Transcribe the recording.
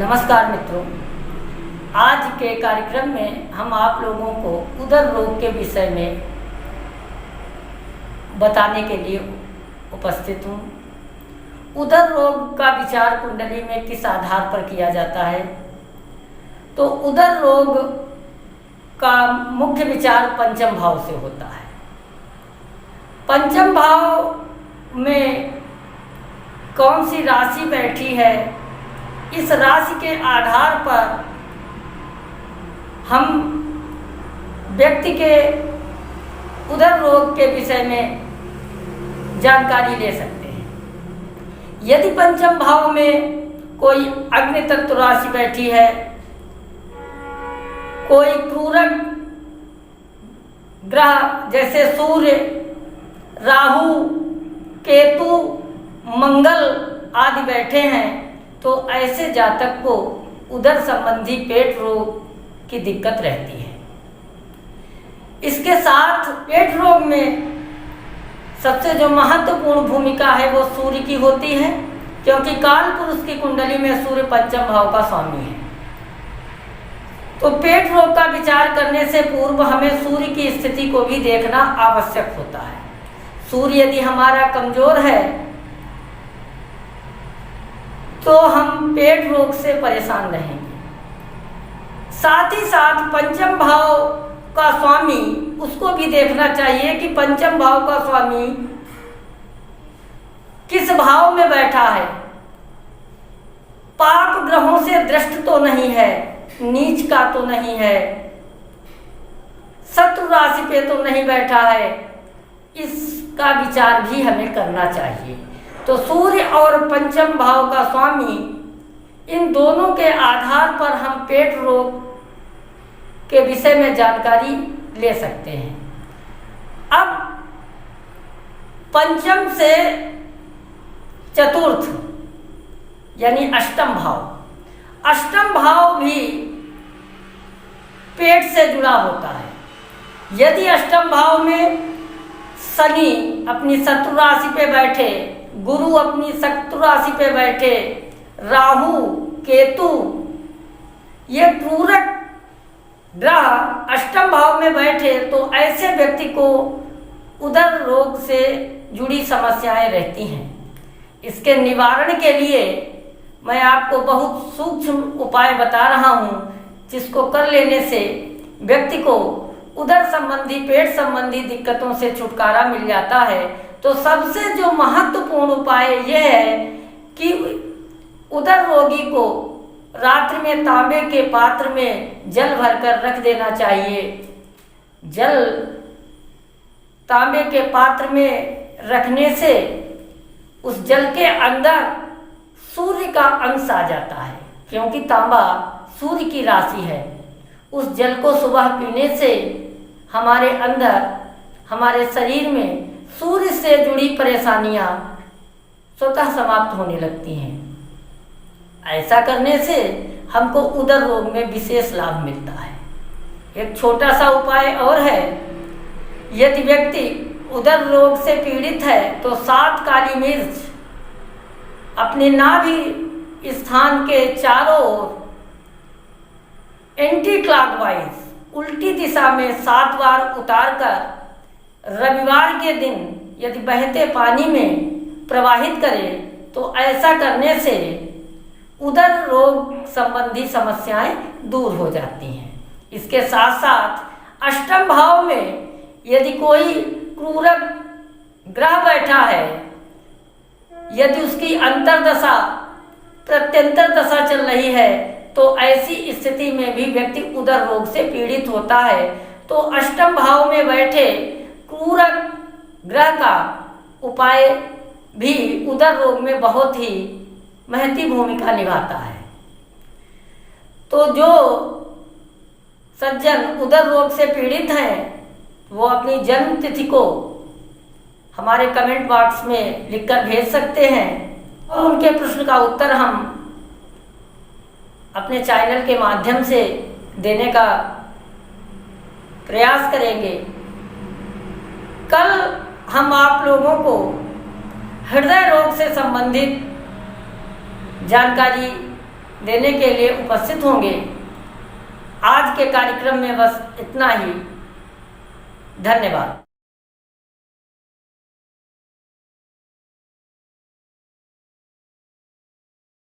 नमस्कार मित्रों, आज के कार्यक्रम में हम आप लोगों को उदर रोग के विषय में बताने के लिए उपस्थित हूँ। उदर रोग का विचार कुंडली में किस आधार पर किया जाता है? तो उदर रोग का मुख्य विचार पंचम भाव से होता है। पंचम भाव में कौन सी राशि बैठी है, इस राशि के आधार पर हम व्यक्ति के उदर रोग के विषय में जानकारी ले सकते हैं। यदि पंचम भाव में कोई अग्नि तत्व राशि बैठी है, कोई क्रूरक ग्रह जैसे सूर्य, राहु, केतु, मंगल आदि बैठे हैं, तो ऐसे जातक को उदर संबंधी पेट रोग की दिक्कत रहती है। इसके साथ पेट रोग में सबसे जो महत्वपूर्ण भूमिका है वो सूर्य की होती है, क्योंकि काल पुरुष की कुंडली में सूर्य पंचम भाव का स्वामी है। तो पेट रोग का विचार करने से पूर्व हमें सूर्य की स्थिति को भी देखना आवश्यक होता है। सूर्य यदि हमारा कमजोर है तो हम पेट रोग से परेशान रहेंगे। साथ ही साथ पंचम भाव का स्वामी, उसको भी देखना चाहिए कि पंचम भाव का स्वामी किस भाव में बैठा है। पाप ग्रहों से दृष्ट तो नहीं है, नीच का तो नहीं है, शत्रु राशि पे तो नहीं बैठा है, इसका विचार भी हमें करना चाहिए। तो सूर्य और पंचम भाव का स्वामी, इन दोनों के आधार पर हम पेट रोग के विषय में जानकारी ले सकते हैं। अब पंचम से चतुर्थ यानी अष्टम भाव, अष्टम भाव भी पेट से जुड़ा होता है। यदि अष्टम भाव में शनि अपनी शत्रु राशि पे बैठे, गुरु अपनी शत्रु राशि पे बैठे, राहु, केतु, ये क्रूरक ग्रह अष्टम भाव में बैठे, तो ऐसे व्यक्ति को उदर रोग से जुड़ी समस्याएं रहती हैं। इसके निवारण के लिए मैं आपको बहुत सूक्ष्म उपाय बता रहा हूँ, जिसको कर लेने से व्यक्ति को उदर संबंधी, पेट संबंधी दिक्कतों से छुटकारा मिल जाता है। तो सबसे जो महत्वपूर्ण उपाय यह है कि उदर रोगी को रात्रि में तांबे के पात्र में जल भरकर रख देना चाहिए। जल तांबे के पात्र में रखने से उस जल के अंदर सूर्य का अंश आ जाता है, क्योंकि तांबा सूर्य की राशि है। उस जल को सुबह पीने से हमारे अंदर, हमारे शरीर में सूर्य से जुड़ी परेशानियां स्वतः समाप्त होने लगती हैं। ऐसा करने से हमको उदर रोग में विशेष लाभ मिलता है। एक छोटा सा उपाय और है, यदि व्यक्ति उदर रोग से पीड़ित है तो 7 काली मिर्च अपने नाभि स्थान के चारों ओर एंटी क्लॉकवाइज, उल्टी दिशा में 7 बार उतारकर रविवार के दिन यदि बहते पानी में प्रवाहित करें, तो ऐसा करने से उदर रोग संबंधी समस्याएं दूर हो जाती हैं। इसके साथ साथ अष्टम भाव में यदि कोई क्रूरक ग्रह बैठा है, यदि उसकी अंतर्दशा, प्रत्यंतर दशा चल रही है, तो ऐसी स्थिति में भी व्यक्ति उदर रोग से पीड़ित होता है। तो अष्टम भाव में बैठे क्रूरक ग्रह का उपाय भी उदर रोग में बहुत ही महती भूमिका निभाता है। तो जो सज्जन उदर रोग से पीड़ित हैं, वो अपनी जन्म तिथि को हमारे कमेंट बॉक्स में लिखकर भेज सकते हैं, और उनके प्रश्न का उत्तर हम अपने चैनल के माध्यम से देने का प्रयास करेंगे। कल हम आप लोगों को हृदय रोग से संबंधित जानकारी देने के लिए उपस्थित होंगे। आज के कार्यक्रम में बस इतना ही। धन्यवाद।